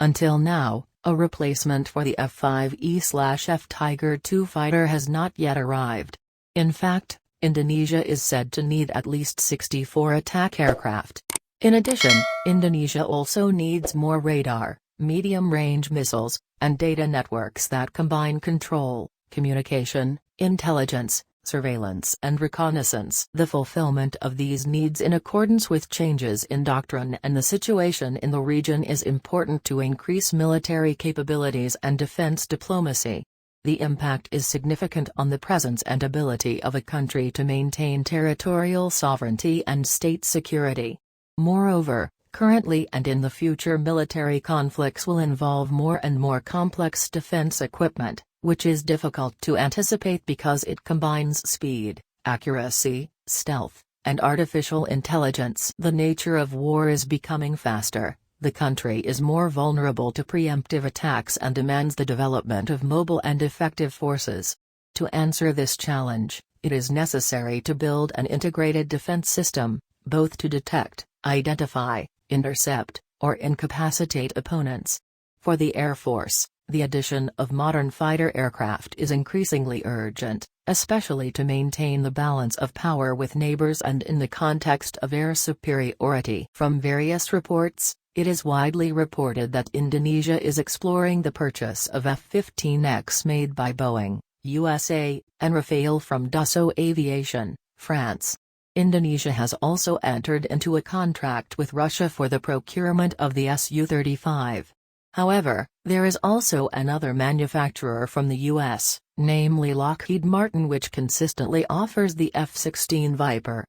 Until now, a replacement for the F-5E/F Tiger II fighter has not yet arrived. In fact, Indonesia is said to need at least 64 attack aircraft. In addition, Indonesia also needs more radar, medium-range missiles, and data networks that combine control, communication, intelligence, surveillance and reconnaissance. The fulfillment of these needs in accordance with changes in doctrine and the situation in the region is important to increase military capabilities and defense diplomacy. The impact is significant on the presence and ability of a country to maintain territorial sovereignty and state security. Moreover, currently and in the future military conflicts will involve more and more complex defense equipment, which is difficult to anticipate because it combines speed, accuracy, stealth, and artificial intelligence. The nature of war is becoming faster, the country is more vulnerable to preemptive attacks and demands the development of mobile and effective forces. To answer this challenge, it is necessary to build an integrated defense system, both to detect, identify, intercept, or incapacitate opponents. For the Air Force, the addition of modern fighter aircraft is increasingly urgent, especially to maintain the balance of power with neighbors and in the context of air superiority. From various reports, it is widely reported that Indonesia is exploring the purchase of F-15X made by Boeing, USA, and Rafale from Dassault Aviation, France. Indonesia has also entered into a contract with Russia for the procurement of the Su-35. However, there is also another manufacturer from the U.S., namely Lockheed Martin, which consistently offers the F-16 Viper.